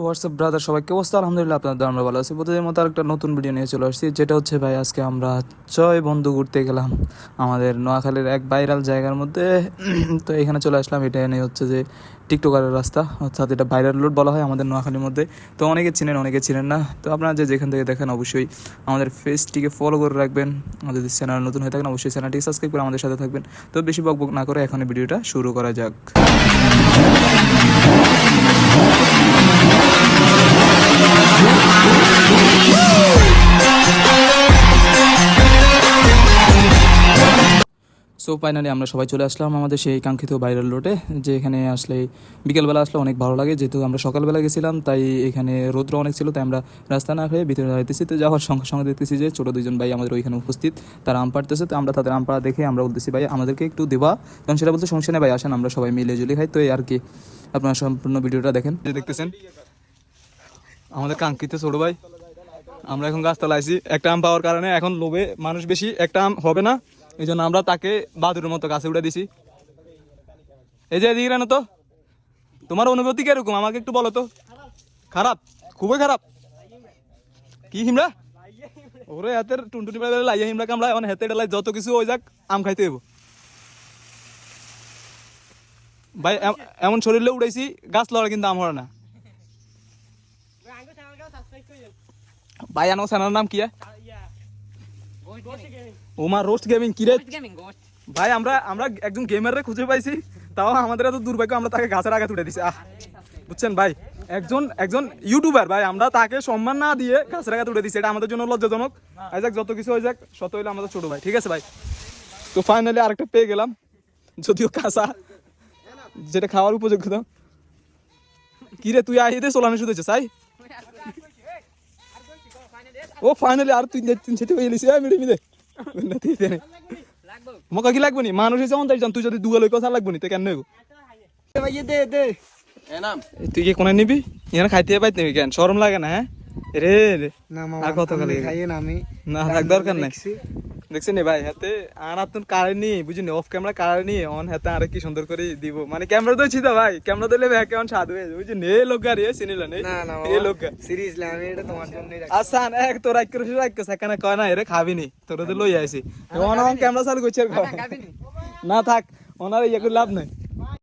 WhatsApp brother, সবাই কি অবস্থা? আলহামদুলিল্লাহ, আপনাদের আমরা ভালো আছি। প্রতিদিন মতো আরেকটা নতুন ভিডিও নিয়ে চলে আসছি, যেটা হচ্ছে ভাই আজকে আমরা চয় বন্ধু ঘুরতে গেলাম আমাদের নোয়াখালীর এক ভাইরাল জায়গার মধ্যে। তো এখানে চলে আসলাম, এটা এনে হচ্ছে যে টিকটকারের রাস্তা, অর্থাৎ এটা ভাইরাল রোড বলা হয় আমাদের নোয়াখালীর মধ্যে। তো অনেকে চিনেন, অনেকে চিনেন না। তো আপনারা যে যেখান থেকে দেখেন অবশ্যই আমাদের পেজটিকে ফলো করে রাখবেন। আমাদের যদি চ্যানেল নতুন হয়ে থাকেন অবশ্যই চ্যানেলটিকে সাবস্ক্রাইব করে আমাদের সাথে থাকবেন। তো বেশি বকবক না করে এখন ভিডিওটা শুরু করা যাক। সো ফাইনালি আমরা সবাই চলে আসলাম আমাদের সেই কাঙ্ক্ষিত ভাইরাল রোডে, যে এখানে আসলে বিকেলবেলা আসলে অনেক ভালো লাগে। যেহেতু আমরা সকালবেলা গেছিলাম তাই এখানে রৌদ্র অনেক ছিল, তাই আমরা রাস্তা না খেয়ে ভিতরে যাইতেছি। তো যাওয়ার সঙ্গে সঙ্গে দেখতেছি যে ছোটো দুজন ভাই আমাদের ওইখানে উপস্থিত, তারা আম পাড়তেছে। তো আমরা তাদের আম পাড়া দেখে আমরা বলতেছি ভাই আমাদেরকে একটু দেবা, তখন সেটা বলতে সমস্যা নেই ভাই, আসেন আমরা সবাই মিলে জুলি খাই। তো এই আর কি, আপনারা সম্পূর্ণ ভিডিওটা দেখেন। যে দেখতেছেন আমাদের কাঙ্ক্ষিত ছোটো ভাই, আমরা এখন গাছতলা আছি। একটা আম পাওয়ার কারণে এখন লোভে মানুষ বেশি, একটা আম হবে না, এই জন্য আমরা তাকে বাদুরের মতো গাছে উঠে দিছি। এই যে এদিকে না, তো তোমার অনুভূতি কিরকম আমাকে একটু বলো তো। খারাপ, খুবই খারাপ। কি হিমড়া ওরে হাতের টুনটুনি লাইয়া হিমড়া কামড়া, এখন হাতে ডালাই যত কিছু ওই যাক, আম খাইতে হইব ভাই। এমন শরীরে উড়াইছি গাছ লড়া, কিন্তু আম হরে না ভাই। আনো চ্যানেলের নাম কি? ওমা রোস্ট গেমিং। কি রে ভাই, আমরা একজন গেমারে খুঁজে পাইছি, তাও আমাদের এত দুর্ভাগ্য আমরা তাকে গাছের আঘাত উঠে দিছি। বুঝছেন ভাই, একজন ইউটিউবার ভাই, আমরা তাকে সম্মান না দিয়ে গাছের আঘাত উঠে দিছি, এটা আমাদের জন্য লজ্জাজনক। যাক, যত কিছু হয়ে যাক, শত হইলে আমাদের ছোট ভাই, ঠিক আছে ভাই। তো ফাইনালি আরেকটা পেয়ে গেলাম, যদিও কাঁচা, যেটা খাওয়ার উপযোগ্য। কি রে তুই আইতে চলানো শুধু চাই। ও ফাইনালি আর তুই সেটা হয়ে গেলিস মিলে মিলে মকা কি লাগবে নি? মানুষ হিসেবে অন্তাই তুই যদি দুগা লই কথা লাগবে নি তো কেন? তুই কি কোনে নিবি? এখানে খাইতে পাইতে নিবি কেন? শরম লাগে না? হ্যাঁ রে রে, আর কত খালি না থাক, দরকার নাই। দেখছেন ভাই, হাতে আর আপনার কারে নি বুঝিনি, অফ ক্যামেরা কারে নি অন হাতে আর কি সুন্দর করে দিব, মানে ক্যামেরা তো ছিদা ভাই, ক্যামেরা দিলে ভাই কেমন স্বাদ হয়ে যাবে বুঝিনি। এই লোক আর চিনিলেন এই লোক সিরিয়াসলি আমি এটা তোমার জন্যই আচ্ছা এক তো রাখ করে রাখ সেখানে কয় না এরে খাবি নি, তোর তো লই আইছি অন ক্যামেরা চালু করছে না থাক, ওনার ইয়ে করে লাভ নাই।